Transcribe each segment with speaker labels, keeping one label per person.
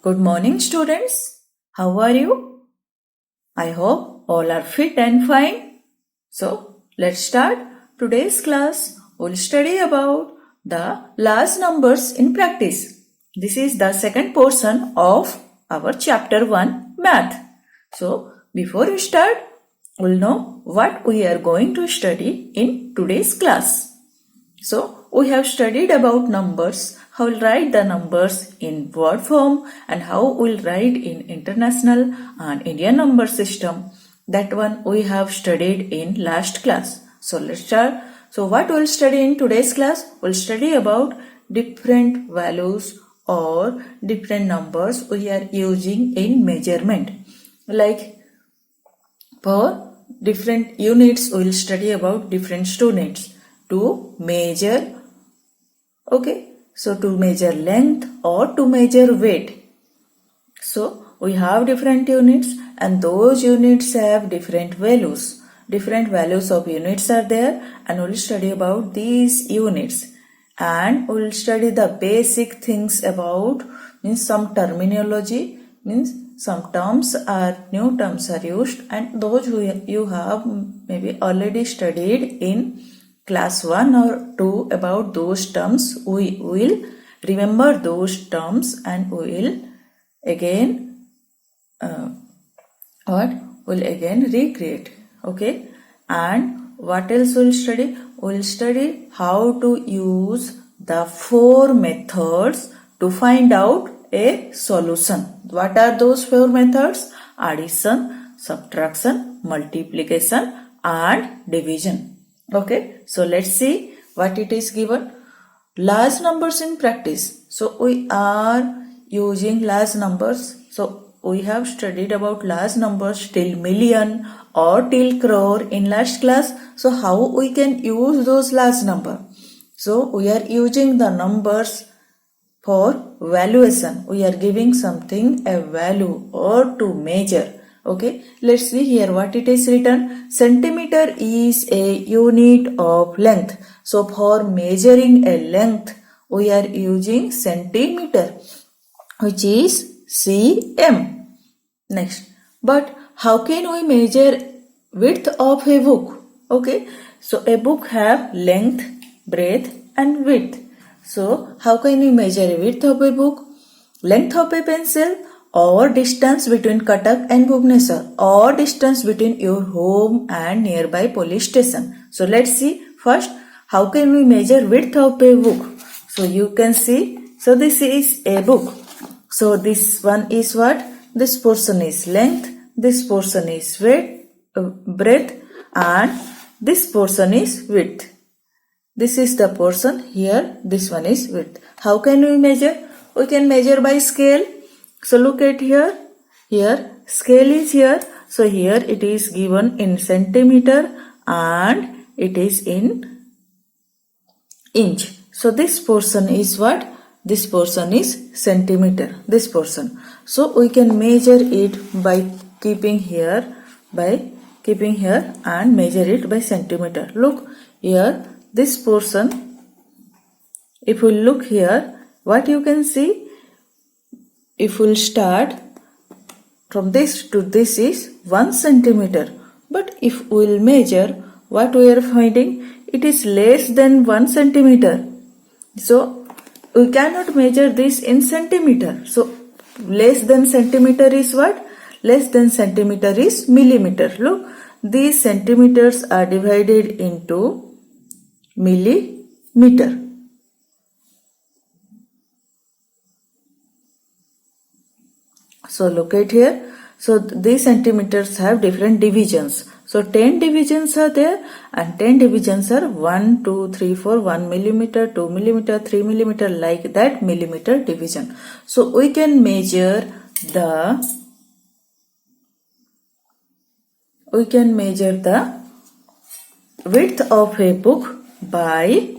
Speaker 1: Good morning, students. How are you? I hope all are fit and fine. So, let's start today's class. We'll study about the large numbers in practice. This is the second portion of our chapter 1 math. So, before we start, we'll know what we are going to study in today's class. So, we have studied about numbers, how we'll write the numbers in word form and how we'll write in international and Indian number system. That one we have studied in last class. So, let's start. So, what we'll study in today's class? We'll study about different values or different numbers we are using in measurement. Like for different units, we will study about different students to measure, okay, so to measure length or to measure weight. So we have different units and those units have different values. Different values of units are there and we will study about these units and we will study the basic things about means some terminology, means some terms are new terms are used and those who you have maybe already studied in class 1 or 2 about those terms. We will remember those terms and we will again will again recreate. Okay, and what else we'll study? We'll study how to use the 4 methods to find out a solution. What are those 4 methods? Addition, subtraction, multiplication and division. Okay, so let's see what it is given. Large numbers in practice. So we are using large numbers. So we have studied about large numbers till million or till crore in last class. So how we can use those large number? So we are using the numbers for valuation. We are giving something a value or to measure. Okay, let's see here what it is written. Centimeter is a unit of length. So for measuring a length, we are using centimeter, which is cm. Next, but how can we measure width of a book? Okay, so a book have length, breadth and width. So how can we measure width of a book? Length of a pencil or distance between Cuttack and Bhubaneswar or distance between your home and nearby police station. So let's see first how can we measure width of a book. So you can see, so this is a book. So this one is what? This portion is length, this portion is breadth and this portion is width. This is the portion here, this one is width. How can we measure? We can measure by scale. So look at here, scale is here. So here it is given in centimeter and it is in inch. So this portion is what? This portion is centimeter, this portion. So we can measure it by keeping here and measure it by centimeter. Look here, this portion, if we look here, what you can see? If we'll start from this to this is 1 centimeter. But if we'll measure, what we are finding? It is less than 1 centimeter. So we cannot measure this in centimeter. So less than centimeter is what? Less than centimeter is millimeter. Look, these centimeters are divided into millimeter. So look at here. So these centimeters have different divisions. So 10 divisions are there and 10 divisions are 1, 2, 3, 4, 1 millimeter, 2 millimeter, 3 millimeter, like that millimeter division. So we can measure the width of a book by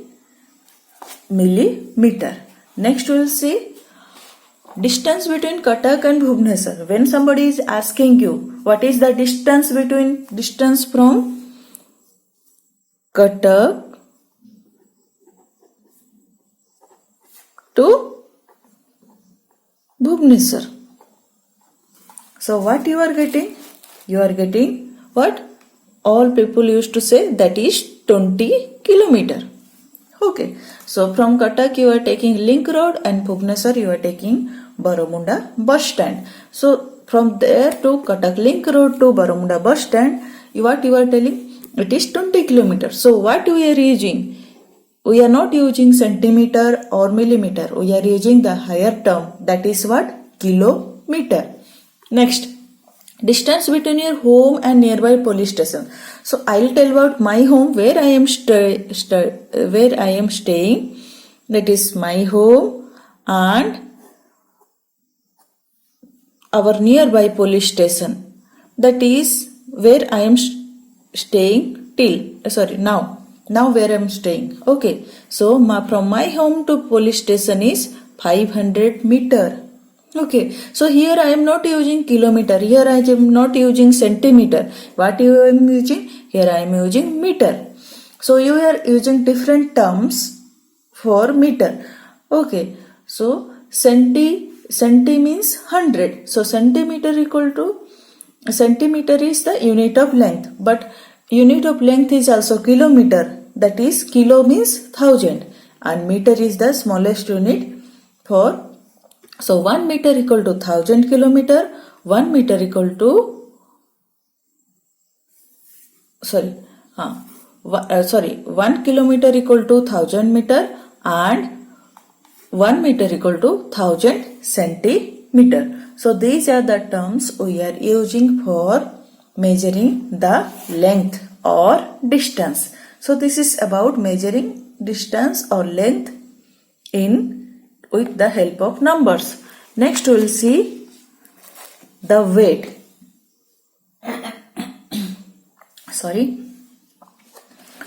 Speaker 1: millimeter. Next we will see distance between Cuttack and Bhubaneswar. When somebody is asking you what is the distance from Cuttack to Bhubaneswar. So what you are getting? You are getting what? All people used to say that is 20 kilometer. Okay. So from Cuttack you are taking Link Road and Bhubaneswar you are taking Baramunda bus stand. So from there to Cuttack Link Road to Baramunda bus stand, what you are telling? It is 20 kilometers. So what we are using? We are not using centimeter or millimeter. We are using the higher term. That is what? Kilometer. Next, distance between your home and nearby police station. So I'll tell about my home where I am staying. That is my home and our nearby police station. That is where I am staying now where I am staying. Okay. So from my home to police station is 500 meter. Okay, so here I am not using kilometer, here I am not using centimeter. What you am using? Here I am using meter. So you are using different terms for meter. Okay, so centi means 100. So centimeter is the unit of length, but unit of length is also kilometer. That is, kilo means 1000 and meter is the smallest unit for. So 1 meter equal to 1000 kilometer, 1 meter equal to 1 kilometer equal to 1000 meter and 1 meter equal to 1000 centimeter. So these are the terms we are using for measuring the length or distance. So this is about measuring distance or length with the help of numbers. Next we will see the weight.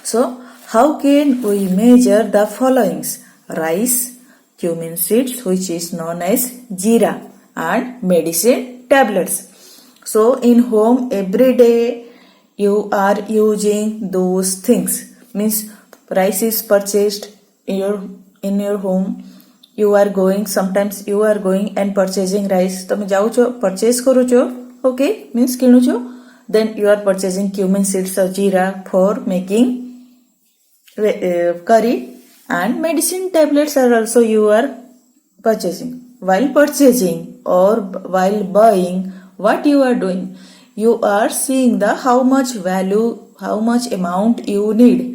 Speaker 1: So how can we measure the followings? Rice, cumin seeds which is known as jeera and medicine tablets. So in home every day you are using those things. Means rice is purchased in your home. Sometimes you are going and purchasing rice. તમે જાઓ છો, purchase કરો છો, okay, means કિણો છો. Then you are purchasing cumin seeds or jeera for making curry, and medicine tablets are also you are purchasing. While purchasing or while buying, what you are doing? You are seeing the how much value, how much amount you need.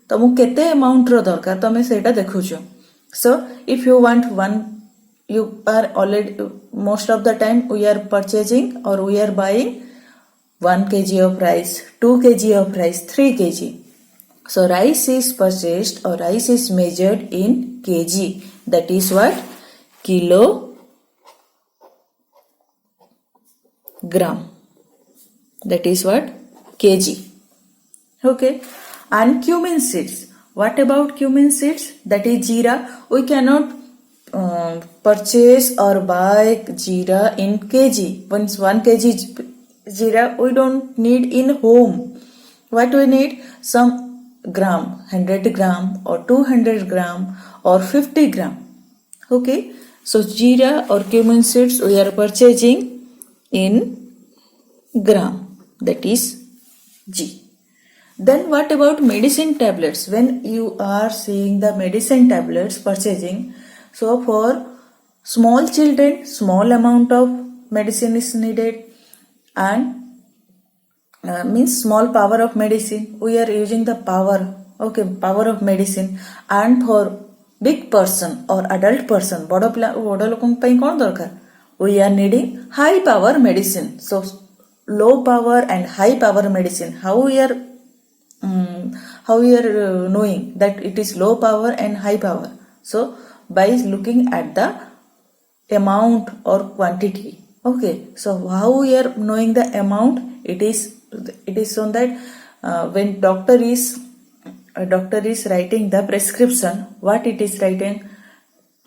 Speaker 1: ତମକୁ କେତେ amount ର ଦରକାର ତମେ ସେଇଟା ଦେଖୁଛ. So if you want you are already, most of the time we are purchasing or we are buying 1 kg of rice, 2 kg of rice, 3 kg. So rice is purchased or rice is measured in kg. That is what? Kilogram. That is what? Kg. Okay. And cumin seeds. What about cumin seeds? That is jeera. We cannot purchase or buy jeera in kg. Once 1 kg jeera we don't need in home. What we need? Some gram, 100 gram or 200 gram or 50 gram. Okay. So jeera or cumin seeds we are purchasing in gram. That is G. Then what about medicine tablets? When you are seeing the medicine tablets purchasing, so for small children, small amount of medicine is needed and means small power of medicine. We are using the power of medicine. And for big person or adult person, bodo lokon pai kon darkar? We are needing high power medicine. So low power and high power medicine. How we are knowing that it is low power and high power? So by looking at the amount or quantity. Okay, so how we are knowing the amount? It is shown that when doctor is writing the prescription, what it is writing?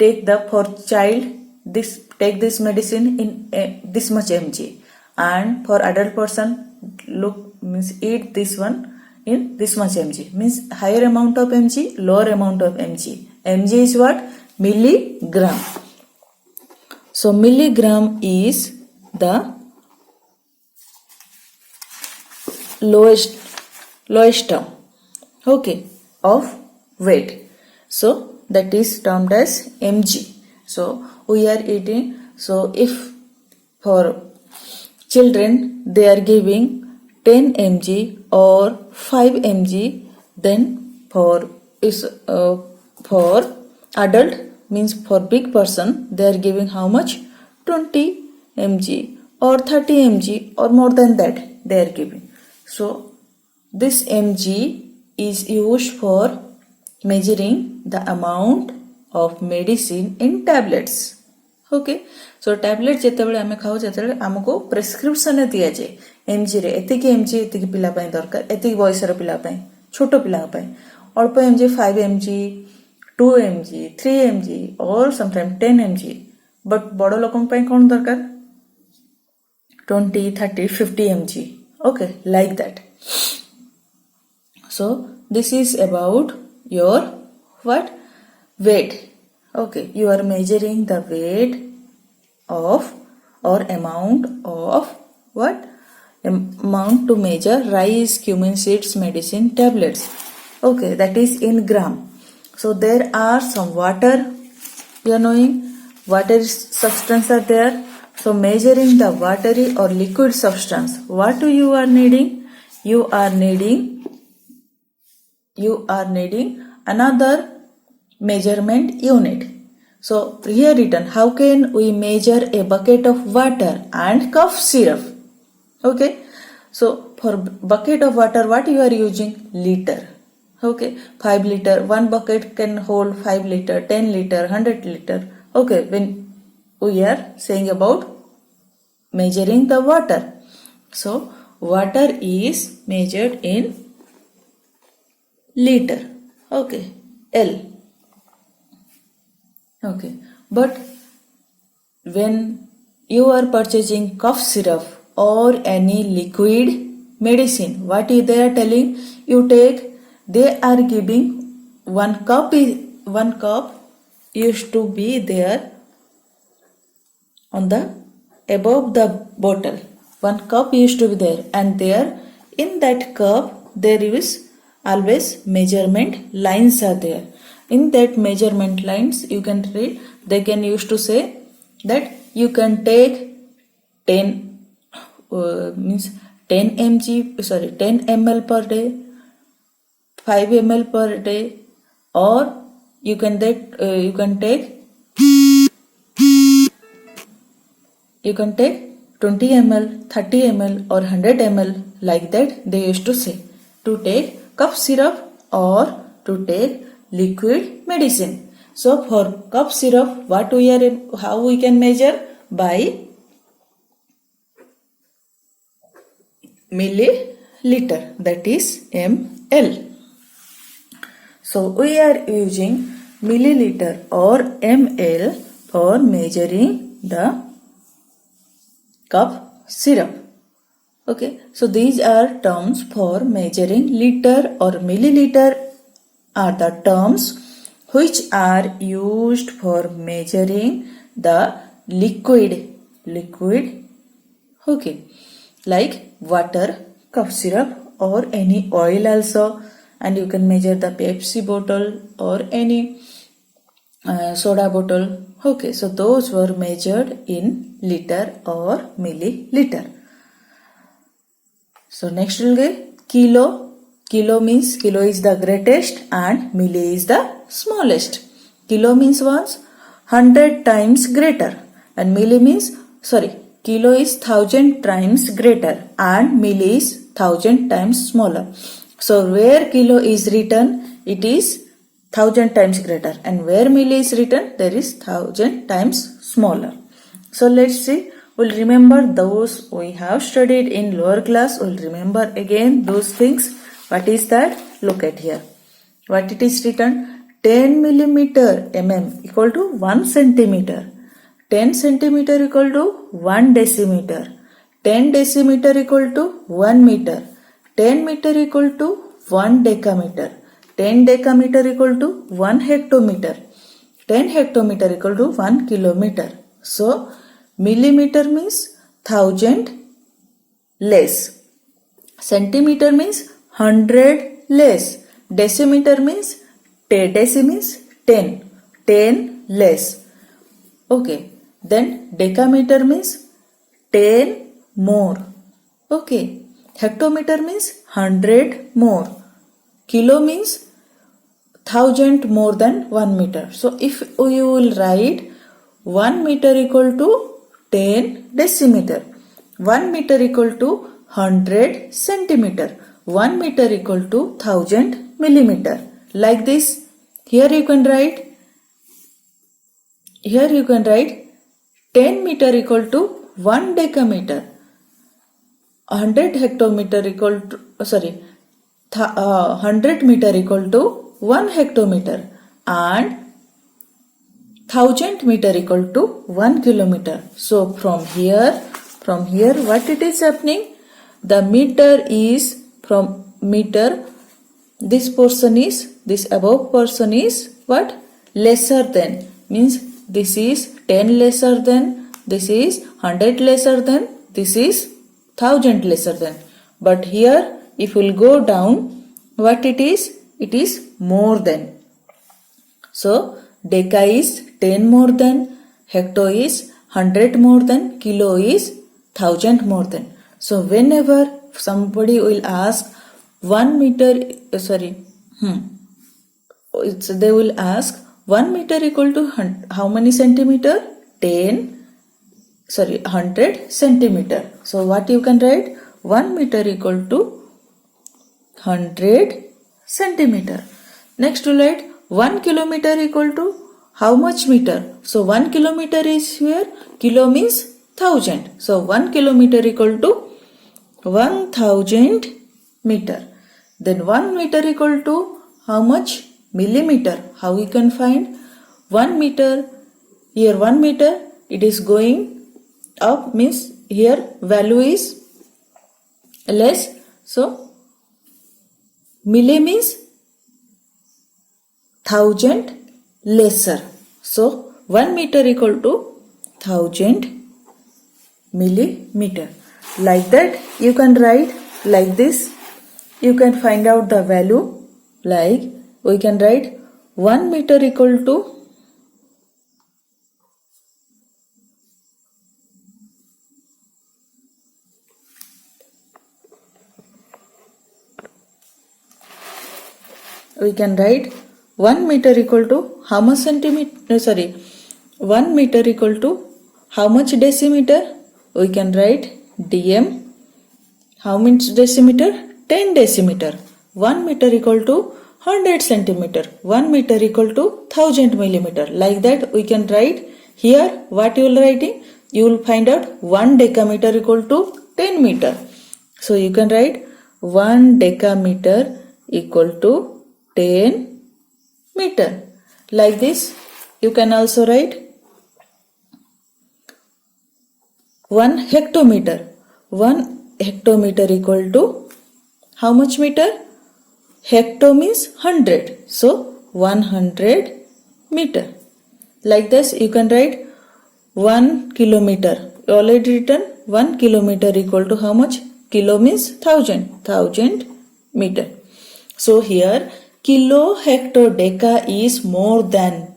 Speaker 1: For child, take this medicine in this much mg, and for adult person eat this one in this much mg, means higher amount of mg, lower amount of mg. Mg is what? Milligram. So milligram is the lowest term, okay, of weight. So that is termed as mg. So we are eating, so if for children they are giving 10 mg or 5 mg, then for adult, means for big person, they are giving how much? 20 mg or 30 mg or more than that they are giving. So this mg is used for measuring the amount of medicine in tablets. Okay. So tablet जितेबाला आम खाऊ जिते आमको prescription दि जाए MG रे एतिक MG एतिक पिला दरकार, एतिक बयसर पिला छोट पिला अल्प एमजी 5 एमजी 2 एमजी 3 एमजी और समटाइम 10 एमजी. बट बड़ लोक कौन दरकार? 20 30 50 MG. Okay, like that. So this is about your what? Weight. Okay, you are measuring the weight of or amount of what? Amount to measure rice, cumin seeds, medicine, tablets. Okay, that is in gram. So there are some water. You are knowing water substance are there. So measuring the watery or liquid substance, what you are needing? You are needing another measurement unit. So here written, how can we measure a bucket of water and cough syrup? Okay, so for bucket of water, what you are using? Liter. Okay, 5 liter, one bucket can hold 5 liter, 10 liter, 100 liter. Okay, when we are saying about measuring the water, so water is measured in liter. Okay, L. Okay, but when you are purchasing cough syrup or any liquid medicine, what they are telling? You take, they are giving 1 cup used to be there on the above the bottle. 1 cup used to be there, and there in that cup there is always measurement lines are there. In that measurement lines you can read, they can use to say that you can take 10 ml per day, 5 ml per day, or you can take 20 ml, 30 ml or 100 ml, like that they used to say, to take cough syrup or to take liquid medicine. So for cough syrup, how we can measure? By milliliter, that is ml. So we are using milliliter or ml for measuring the cough syrup. Okay, so these are terms for measuring. Liter or milliliter are the terms which are used for measuring the liquid. Okay, like water, cough syrup, or any oil also, and you can measure the Pepsi bottle or any soda bottle. Okay, so those were measured in liter or milliliter. So next we'll get kilo. Kilo means kilo is the greatest and milli is the smallest. Kilo means 100 times greater, and milli means, kilo is 1000 times greater and milli is 1000 times smaller. So where kilo is written, it is 1000 times greater, and where milli is written, there is 1000 times smaller. So let's see. We'll remember those we have studied in lower class. We'll remember again those things. What is that? Look at here. What it is written? 10 millimeter mm equal to 1 centimeter. 10 centimeter equal to 1 decimeter. 10 decimeter equal to 1 meter. 10 meter equal to 1 decameter. 10 decameter equal to 1 hectometer. 10 hectometer equal to 1 kilometer. So millimeter means 1000 less. Centimeter means 100 less. Decimeter means deci means 10. 10 less. Okay. Then decameter means 10 more. Okay. Hectometer means 100 more. Kilo means 1000 more than 1 meter. So if you will write 1 meter equal to 10 decimeter, 1 meter equal to 100 centimeter, 1 meter equal to 1000 millimeter. Like this, here you can write 10 meter equal to 1 decameter, 100 hectometer equal to 100 meter equal to 1 hectometer, and 1000 meter equal to 1 kilometer. So from here what it is happening? The meter is from meter. This above portion is what? Lesser than. Means this is 10 lesser than, this is 100 lesser than, this is 1000 lesser than. But here if we will go down, what it is? It is more than. So deca is 10 more than, hecto is 100 more than, kilo is 1000 more than. So whenever somebody will ask 1 meter, they will ask 1 meter equal to how many centimeter? 100 centimeter. So what you can write? 1 meter equal to 100 centimeter. Next we write 1 kilometer equal to how much meter? So 1 kilometer is here, kilo means 1000. So 1 kilometer equal to 1000 meter. Then 1 meter equal to how much? Millimeter. How we can find? 1 meter, here 1 meter, it is going up, means here value is less. So milli means 1000 lesser. So 1 meter equal to 1000 millimeter. Like that you can write like this. You can find out the value. Like we can write 1 meter equal to how much centimeter? 1 meter equal to how much decimeter? We can write dm. How much decimeter? 10 decimeter. 1 meter equal to 100 centimeter. 1 meter equal to 1000 millimeter. Like that we can write. Here what you will writing? You will find out 1 decameter equal to 10 meter. So you can write 1 decameter equal to 10 meter. Like this you can also write 1 hectometer. 1 hectometer equal to how much meter? Hecto means 100. So 100 meter. Like this you can write 1 kilometer. Already written 1 kilometer equal to how much? Kilo means 1000 meter. So here kilo, hecto, deca is more than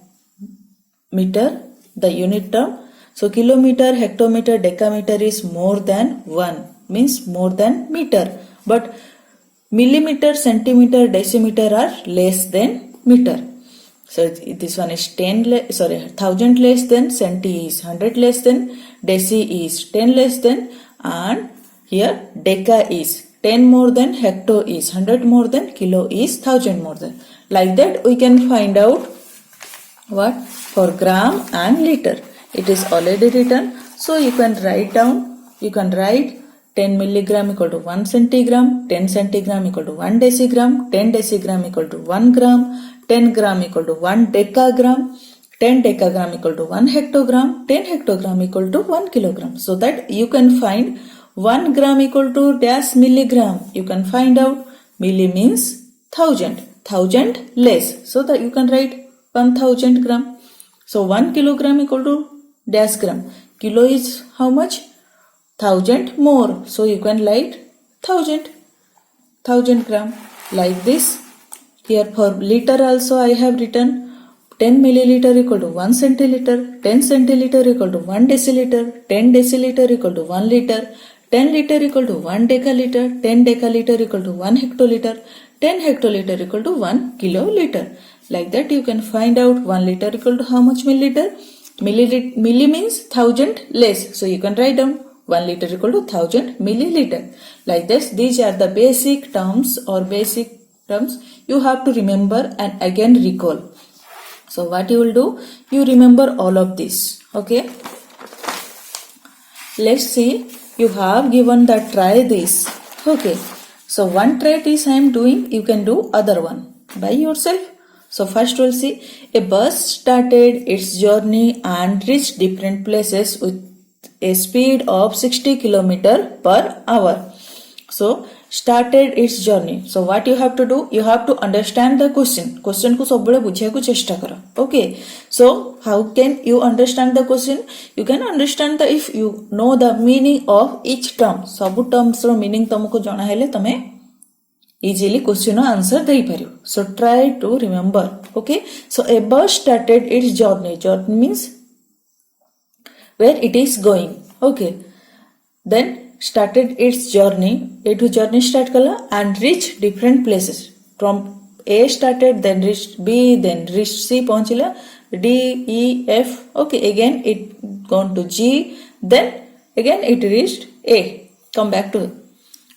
Speaker 1: meter, the unit term. So kilometer, hectometer, decameter is more than 1, means more than meter. But millimeter, centimeter, decimeter are less than meter. So this one is 1000 less than, centi is 100 less than, deci is 10 less than, and here deca is 10 more than, hecto is 100 more than, kilo is 1000 more than. Like that we can find out what? For gram and liter. It is already written. So you can write down. You can write 10 milligram equal to 1 centigram, 10 centigram equal to 1 decigram, 10 decigram equal to 1 gram, 10 gram equal to 1 decagram, 10 decagram equal to 1 hectogram, 10 hectogram equal to 1 kilogram. So that you can find 1 gram equal to dash milligram. You can find out milli means 1000. 1000 less. So that you can write 1000 gram. So 1 kilogram equal to dash gram. Kilo is how much? 1000 more. So you can write 1000. 1000 gram. Like this. Here for liter also I have written 10 milliliter equal to 1 centiliter, 10 centiliter equal to 1 deciliter, 10 deciliter equal to 1 liter, 10 liter equal to 1 decaliter, 10 decaliter equal to 1 hectoliter, 10 hectoliter equal to 1 kiloliter. Like that you can find out 1 liter equal to how much milliliter? Milli means 1000 less. So you can write down 1 liter equal to 1000 milliliter. Like this, these are the basic terms you have to remember and again recall. So what you will do? You remember all of this. Okay. Let's see. You have given the try this. Okay. So one try this I am doing. You can do other one by yourself. So first we'll see. A bus started its journey and reached different places with a speed of 60 km per hour. So started its journey. So what you have to do? You have to understand the question. Question को सब बड़े बुझे को चेष्टा करो. Okay. So how can you understand the question? You can understand the if you know the meaning of each term. सब terms रो meaning तुमको जाना हेले तमे easily question answer they Pario. So try to remember. Okay. So a bus started its journey. Journey means where it is going. Okay. Then started its journey. A to journey start kala and reach different places. From A started, then reached B, then reached C, पहुंचला D, E, F. Okay, again it gone to G, then again it reached A. Come back to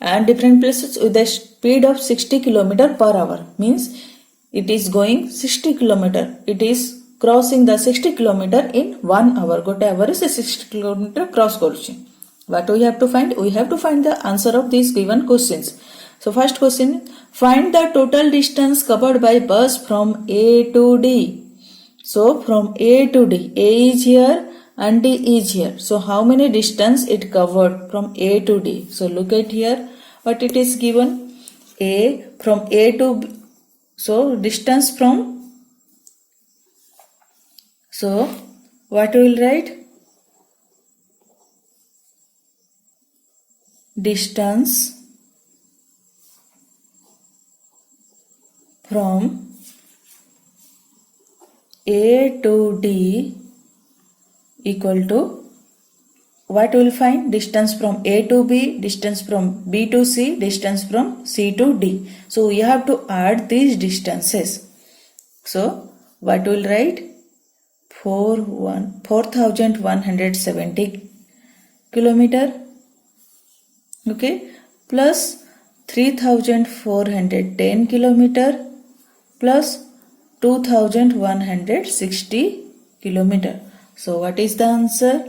Speaker 1: and different places with a speed of 60 km per hour. Means it is going 60 km. It is crossing the 60 km in 1 hour. Gote hour is 60 km cross କରୁଛି. What we have to find? We have to find the answer of these given questions. So first question, find the total distance covered by bus from A to D. So from A to D, A is here and D is here. So how many distance it covered from A to D? So look at here what it is given. A from A to B. So distance from. So what we will write? Distance from A to D equal to what we will find? Distance from A to B, distance from B to C, distance from C to D. So we have to add these distances. So what we will write? 4170 kilometer. Okay, plus 3410 kilometer plus 2160 kilometer. So what is the answer?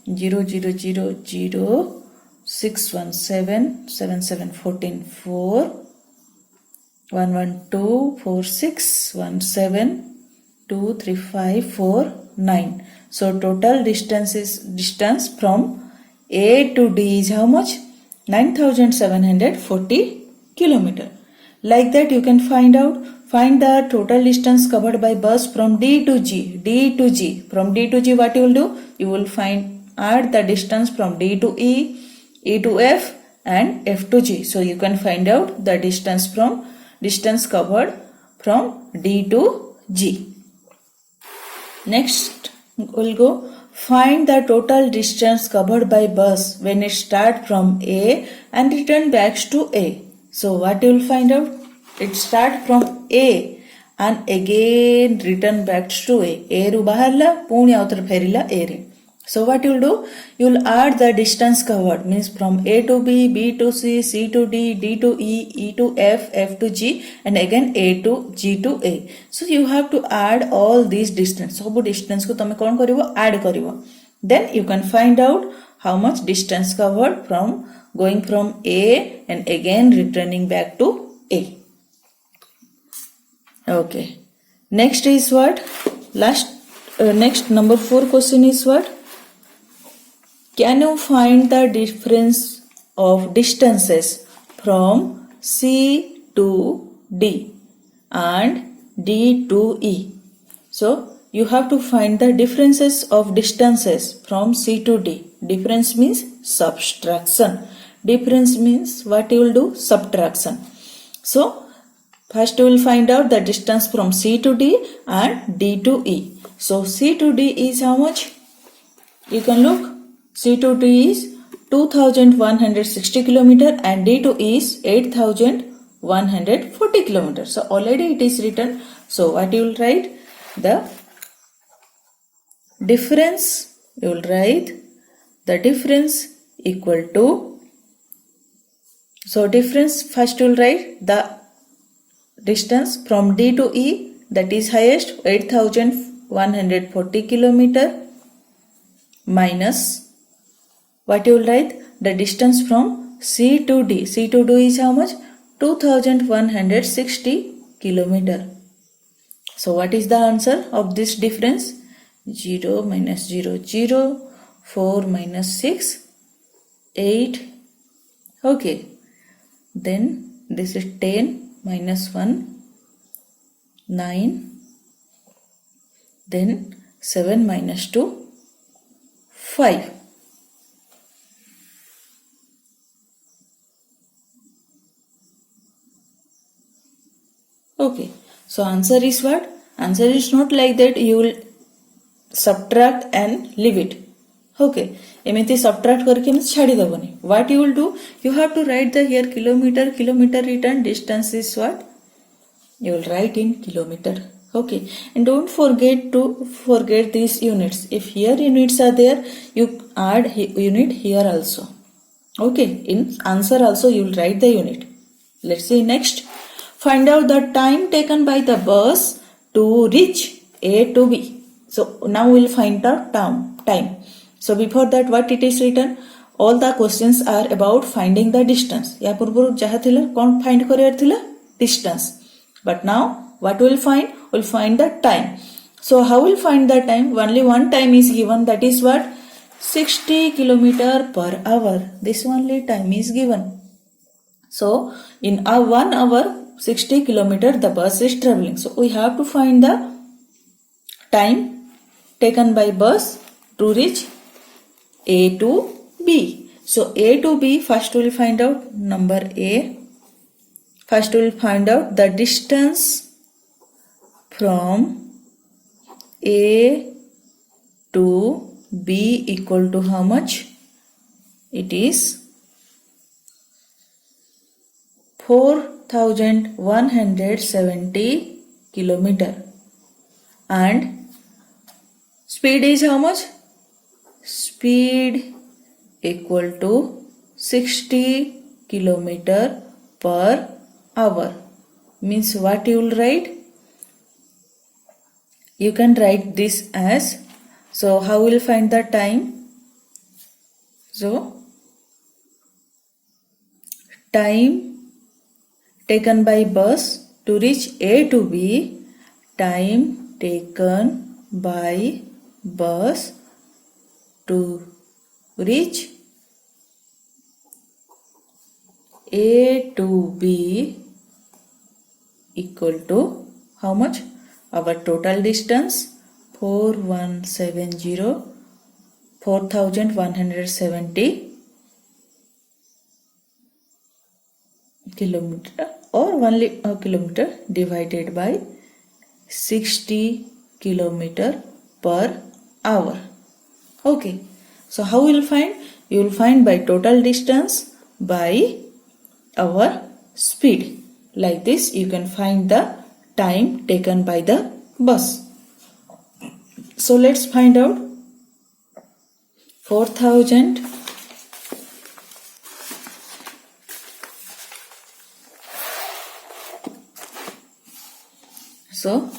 Speaker 1: 00006177714 11246172354 So total distance from A to D is how much? 9740 kilometer. Like that you can find the total distance covered by bus from D to G. From D to G what you will do? You will add the distance from D to E, E to F and F to G. So you can find out the distance covered from D to G. Next we'll go. Find the total distance covered by bus when it starts from A and return back to A. So what you will find out? It starts from A and again return back to A. A ru baharla puni avtara ferila A re. So what you will do? You will add the distance covered. Means from A to B, B to C, C to D, D to E, E to F, F to G and again A to G to A. So you have to add all these distance. Sobu distance ko tame kon karibo? Add karibo. Then you can find out how much distance covered from going from A and again returning back to A. Okay. Next is what? Next number 4 question is what? Can you find the difference of distances from C to D and D to E? So you have to find the differences of distances from C to D. Difference means subtraction. Difference means what you will do? Subtraction. So first we will find out the distance from C to D and D to E. So C to D is how much? You can look. C to D is 2160 kilometer and D to E is 8140 kilometer. So already it is written. So what you will write? The difference, you will write the difference equal to, so difference first you will write the distance from D to E, that is highest 8140 kilometer, minus what you will write, the distance from C to D. C to D is how much? 2160 kilometer. So what is the answer of this difference? 0 minus 0, 0, 4 minus 6, 8. Okay. Then this is 10 minus 1, 9. Then 7 minus 2, 5. Okay. So answer is what? Answer is not like that you will subtract and leave it. Okay. एमती subtract करके छाड़ी दबनी. What you will do? You have to write the here kilometer. Kilometer return distance is what? You will write in kilometer. Okay. And don't forget these units. If here units are there, you add unit here also. Okay. In answer also you will write the unit. Let's see next. Find out the time taken by the bus to reach A to B. So now we will find the time. So before that what it is written? All the questions are about finding the distance. या पूर्व जहाँ थिला कौन find career थिला? Distance. But now what we will find? We will find the time. So how we will find the time? Only one time is given, that is what? 60 kilometer per hour. This only time is given. So in 1 hour 60 kilometer the bus is traveling. So we have to find the time taken by bus to reach A to B. So A to B, first we will find out number A. First we will find out the distance from A to B equal to how much? It is 4170 kilometer. And speed is how much? Speed equal to 60 kilometer per hour. Means what you will write? You can write this as, so how we will find the time? So time taken by bus to reach A to B, time taken by bus to reach A to B equal to how much? Our total distance 4170 kilometer or only a kilometer divided by 60 kilometer per hour. Okay. So how you will find? You will find by total distance by our speed. Like this you can find the time taken by the bus. So let's find out 4000 So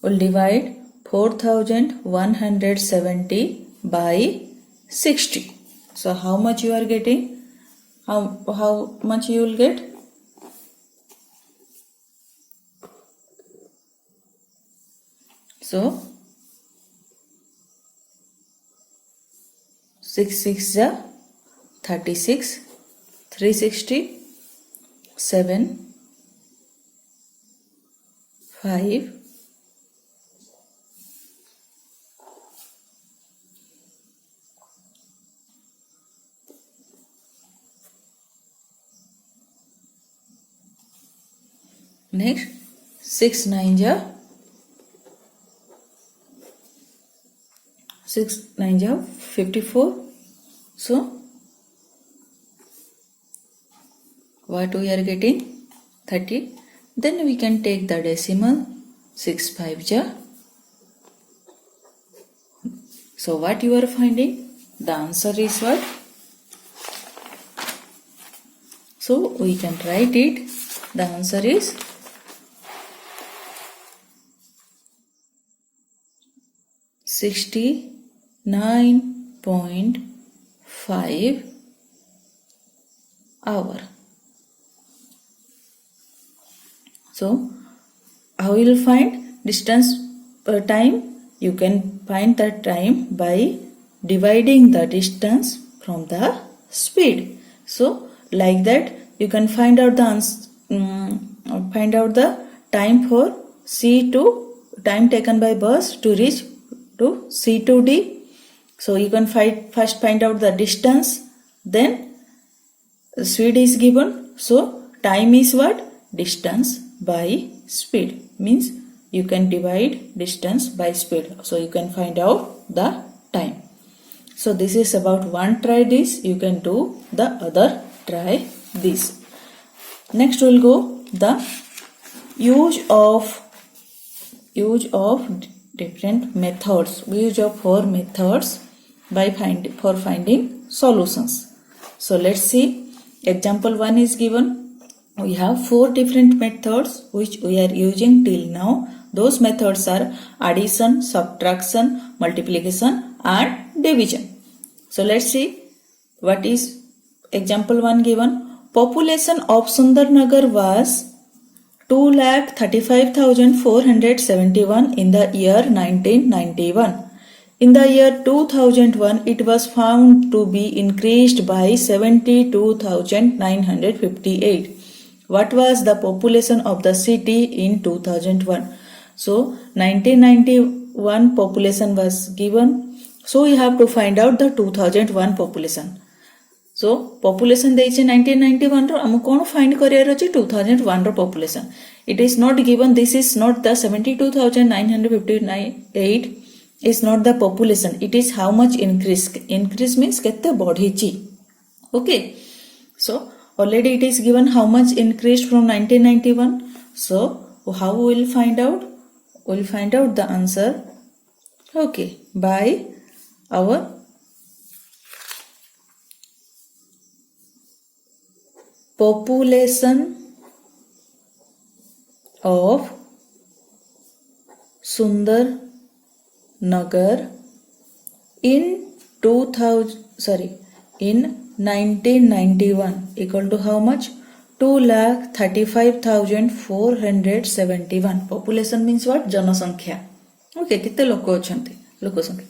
Speaker 1: we'll divide 4170 by 60. So how much you are getting? How much you will get? So 6 6 ja 36, 360, 7, 5, 4, Next 6 9 ja 54. So what we are getting 30. Then we can take the decimal 6 5 ja. So what you are finding? The answer is what? So we can write it. The answer is 69.5 hour. So how you will find distance per time? You can find that time by dividing the distance from the speed. So like that you can find out the time for time taken by bus to reach to C to D. So you can first find out the distance, then speed is given. So time is what? Distance by speed, means you can divide distance by speed. So you can find out the time. So this is about one try this. You can do the other try this. Next we'll go the use of different methods. We use of 4 methods for finding solutions. So let's see. Example 1 is given. We have 4 different methods which we are using till now. Those methods are addition, subtraction, multiplication and division. So let's see what is example 1 given. Population of Sundarnagar was 2,35,471 in the year 1991. In the year 2001, it was found to be increased by 72,958. What was the population of the city in 2001? So 1991 population was given. So we have to find out the 2001 population. So population ଦେଇଛି 1991 ର ଆମକୁ କ'ଣ find କରିବାର ଅଛି 2001 ର population. It is not given. This is not the 72,958 is not the population. It is how much increase. Increase means କେତେ ବଢିଛି. Okay. So already it is given how much increased from 1991. So how we will find out? We will find out the answer. Okay, by our population of Sundarnagar in 1991 equal to how much? 2,35,471. Population means what? Janasankhya. Okay, कितने लोग अछंती लोक संख्या.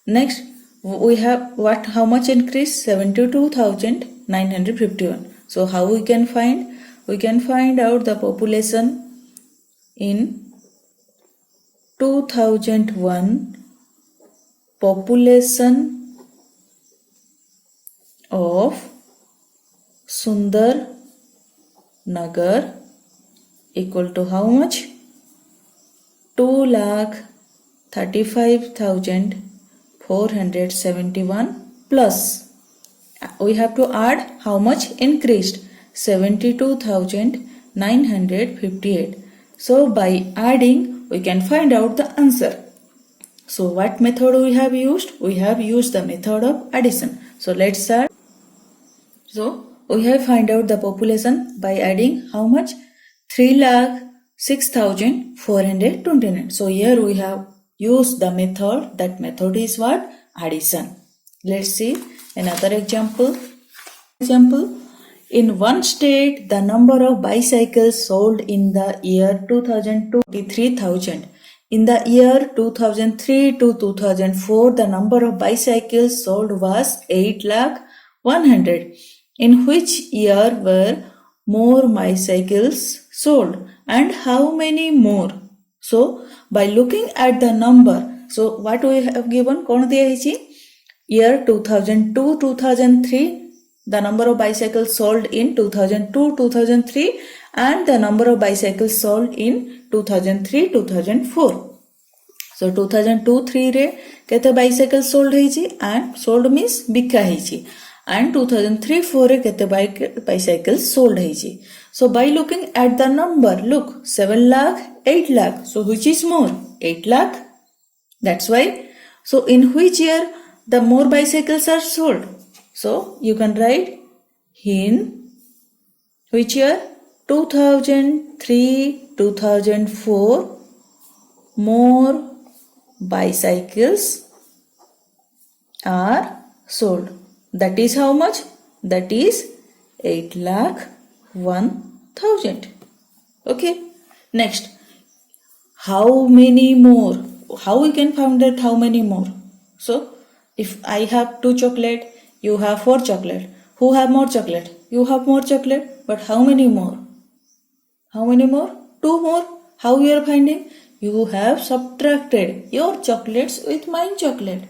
Speaker 1: Next we have what? How much increase? 72,951. So how we can find? We can find out the population in 2001. Population of Sundarnagar equal to how much? 2,35,471 plus we have to add how much increased? 72,958. So by adding we can find out the answer. So what method we have used? We have used the method of addition. So let's start. So we have find out the population by adding how much? 3,06,429. So here we have used the method. That method is what? Addition. Let's see another example. In one state, the number of bicycles sold in the year 2002 23,000. In the year 2003 to 2004, the number of bicycles sold was 8,100,000. In which year were more bicycles sold and how many more? So by looking at the number, so what we have given? कौन दिया है जी? Year 2002 2003 the number of bicycles sold in 2002-2003 and the number of bicycles sold in 2003-2004. So 2002-3 रे केते bicycle sold ହେଇଛି and sold means बिका ହେଇଛି and 2003-4 रे केते bicycles sold ହେଇଛି. So by looking at the number, look, 7 lakh, 8 lakh. So which is more? 8 lakh. That's why. So in which year the more bicycles are sold? So you can write in which year? 2003-2004 more bicycles are sold. That is how much? That is 8,01,000. Okay. Next, how many more? How we can find that how many more? So if I have 2 chocolate, you have 4 chocolate. Who have more chocolate? You have more chocolate. But how many more? How many more? 2 more. How you are finding? You have subtracted your chocolates with mine chocolate.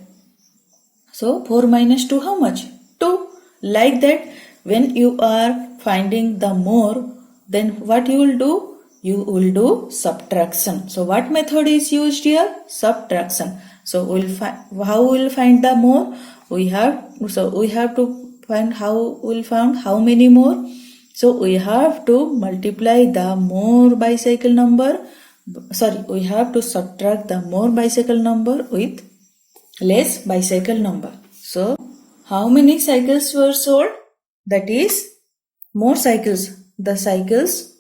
Speaker 1: So 4 minus 2 how much? 2. Like that, when you are finding the more, then what you will do? You will do subtraction. So what method is used here? Subtraction. So how we will find the more? We have to find how many more. So we have to multiply the more bicycle number. We have to subtract the more bicycle number with less bicycle number. So how many cycles were sold? That is more cycles. The cycles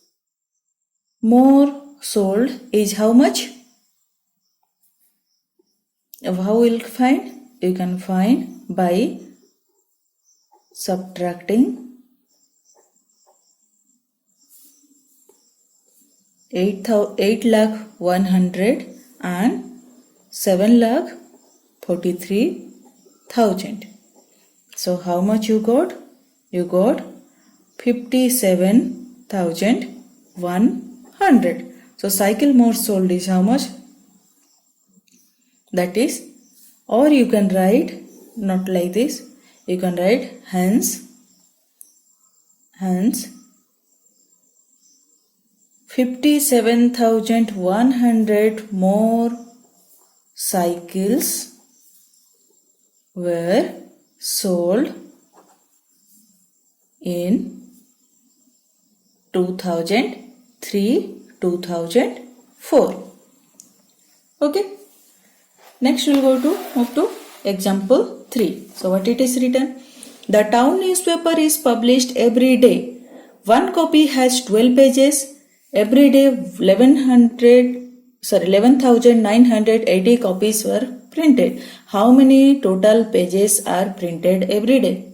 Speaker 1: more sold is how much? How will you find? You can find by subtracting 8,100,000 and 7,43,000. So how much you got? You got 57,100. So cycle more sold is how much? That is, or you can write not like this. You can write hence 57,100 more cycles were sold in 2003-2004. Okay. Next we will move to example 3. So what it is written? The town newspaper is published every day. One copy has 12 pages. Every day 11,980 copies were printed. How many total pages are printed every day?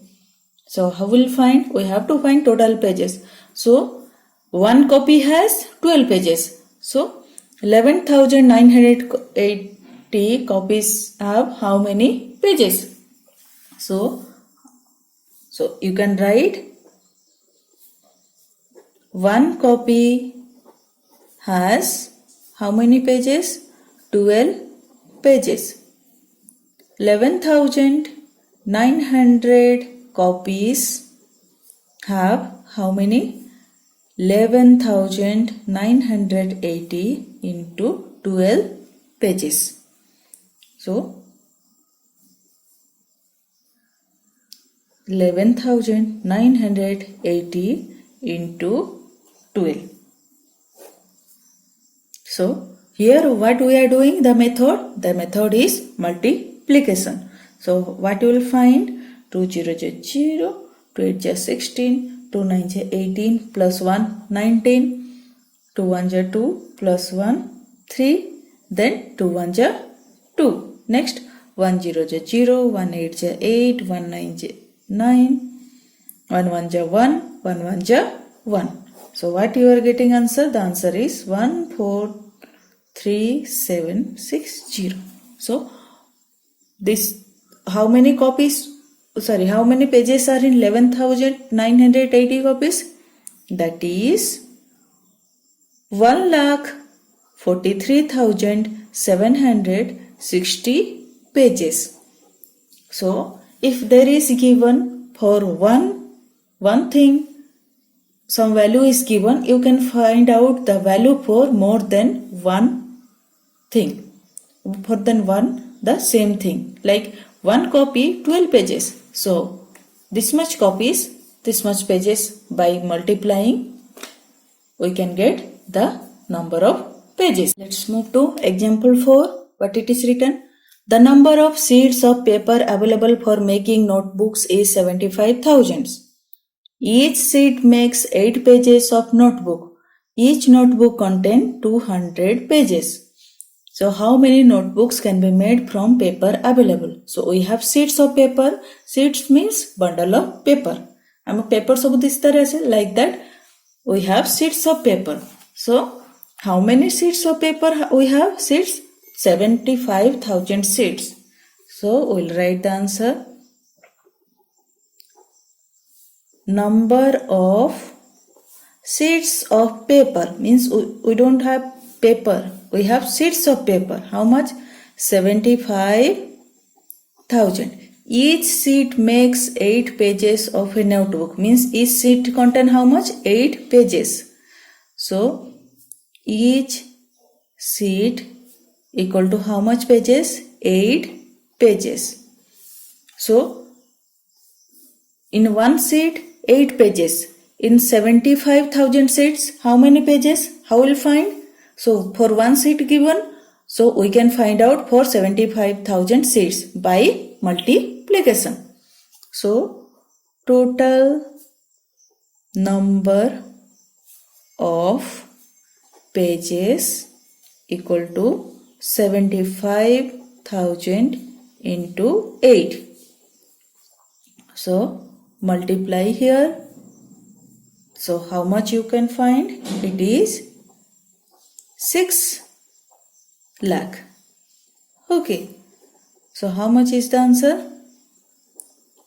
Speaker 1: So how will find? We have to find total pages. So one copy has 12 pages. So 11,980 copies have how many pages? So you can write one copy has how many pages? 12 pages. 11,900 copies have how many? 11,980 into 12 pages. So 11,980 into 12. So here what we are doing, the method is multiplication. So what you will find? 2 0 0, 2 8 16, 2 9 18, plus 1 19, 2 1 2, plus 1 3, then 2 1 2. Next 1 0 0, 1 8 8, 1 9 9, 1 1 1, 1 1 1. So what you are getting answer? The answer is 143,760. So this how many pages are in 11,980 copies? That is 1,43,760 pages. So if there is given for one one thing, some value is given, you can find out the value for more than one thing, more than one the same thing. Like one copy 12 pages, so this much copies, this much pages. By multiplying we can get the number of pages. Let's move to example 4. What it is written? The number of sheets of paper available for making notebooks is 75,000. Each sheet makes 8 pages of notebook. Each notebook contains 200 pages. So how many notebooks can be made from paper available? So we have sheets of paper. Sheets means bundle of paper. Paper सब इस तरह से like that. We have sheets of paper. So how many sheets of paper we have? Sheets 75,000 sheets. So we'll write the answer. Number of sheets of paper means we don't have paper. We have sheets of paper. How much? 75,000. Each sheet makes 8 pages of a notebook. Means each sheet contain how much? 8 pages. So each sheet equal to how much pages? 8 pages. So in one sheet 8 pages. In 75,000 sheets, how many pages? How will find? So for one sheet given, so we can find out for 75,000 sheets by multiplication. So total number of pages equal to 75,000 into 8. So multiply here. So how much you can find? It is 6 lakh. Okay. So how much is the answer?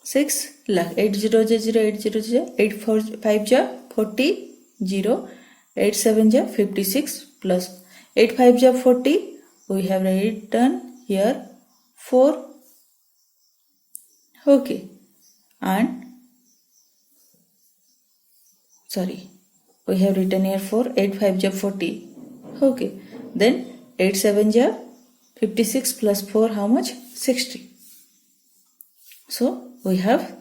Speaker 1: 6 lakh. 8 0 0 8 0 0 8 4 5 ja 40 0 8 7 ja 56 plus 8 5 ja 40. We have written here 4. Okay. And sorry, we have written here 4, 8 5 ja 40. Okay, then 8 7 ja 56 plus 4 how much? 60. So we have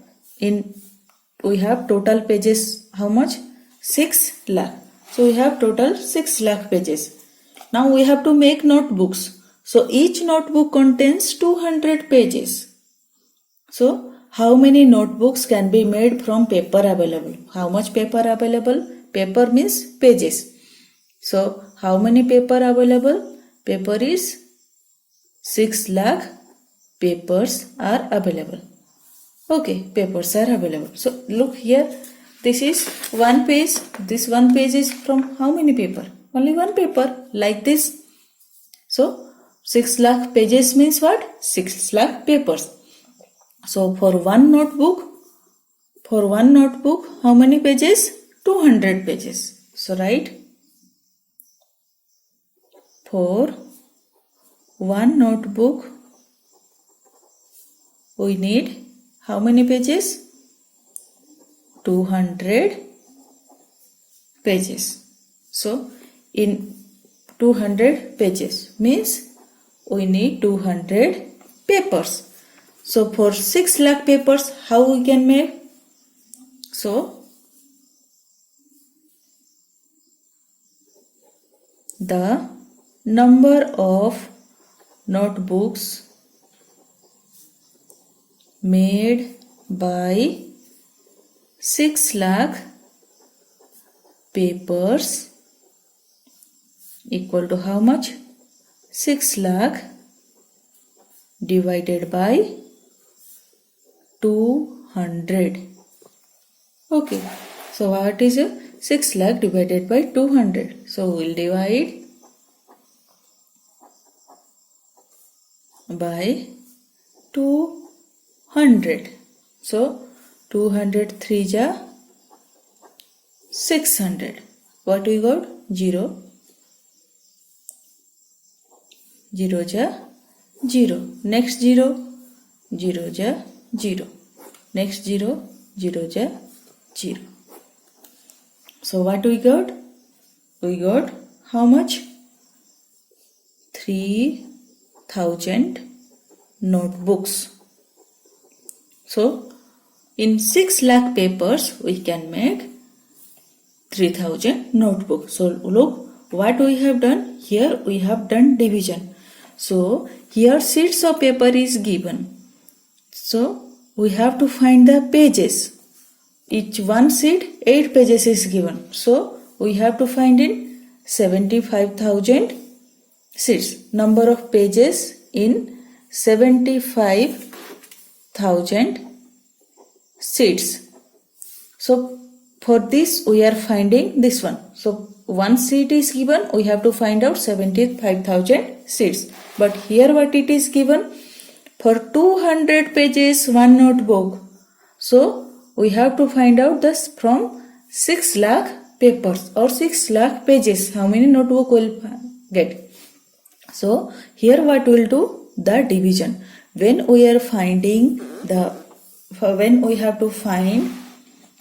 Speaker 1: total pages how much? 6 lakh. So we have total 6 lakh pages. Now we have to make notebooks. So each notebook contains 200 pages. So how many notebooks can be made from paper available? How much paper available? Paper means pages. So how many paper available? Paper is 6 lakh papers are available. Okay, papers are available. So look here, this is one page. This one page is from how many paper? Only one paper, like this. So 6 lakh pages means what? 6 lakh papers. So for one notebook, how many pages? 200 pages. So write, for one notebook we need how many pages? 200 pages. So in 200 pages means we need 200 papers. So for 6 lakh papers, how we can make? So the number of notebooks made by 6 lakh papers equal to how much? 6 lakh divided by 200. Okay, so what is 6 lakh divided by 200? So we'll divide by 200. So 200 3 ja 600. What we got? 0. 0 ja 0. Next 0. 0 ja 0. Next 0. 0 ja 0. So what we got? We got how much? 3000 notebooks. So in 6 lakh papers we can make 3000 notebooks. So look what we have done. Here we have done division. So here sheets of paper is given. So we have to find the pages. Each one sheet 8 pages is given. So we have to find in 75,000 sheets. Number of pages in 75,000 sheets. So for this we are finding this one. So one sheet is given, we have to find out 75,000 sheets. But here what it is given? For 200 pages one notebook. So we have to find out this from 6 lakh papers or 6 lakh pages. How many notebook will get? So here what will do? The division. When we are finding when we have to find,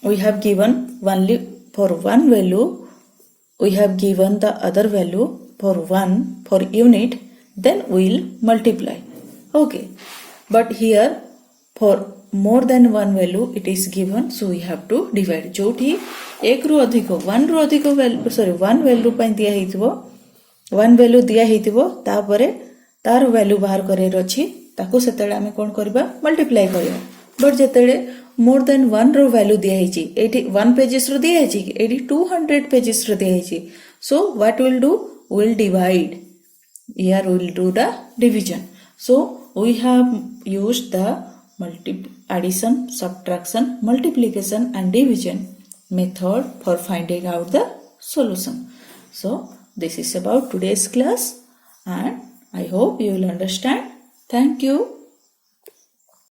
Speaker 1: we have given only for one value, we have given the other value for one for unit, then we will multiply. Okay, but here for more than one value it is given, so we have to divide. जोठी एक रु अधिक one रु अधिक value sorry one value ପାଇଁ दिया ହେଇଥିବ, one value दिया ହେଇଥିବ तापरे तार वैल्यू बाहर करेर अछि ताको सेतेले आमे कोन करबा मल्टीप्लाई करबा. बट जेतेले more than one row value दिया ହେଇची एठी वन पेजेस रो दिया ହେଇची एठी 200 पेजेस रो दिया ହେଇची. So what will do? Will divide. Here we will do the division. So we have used the addition, subtraction, multiplication and division method for finding out the solution. So this is about today's class and I hope you will understand. Thank you.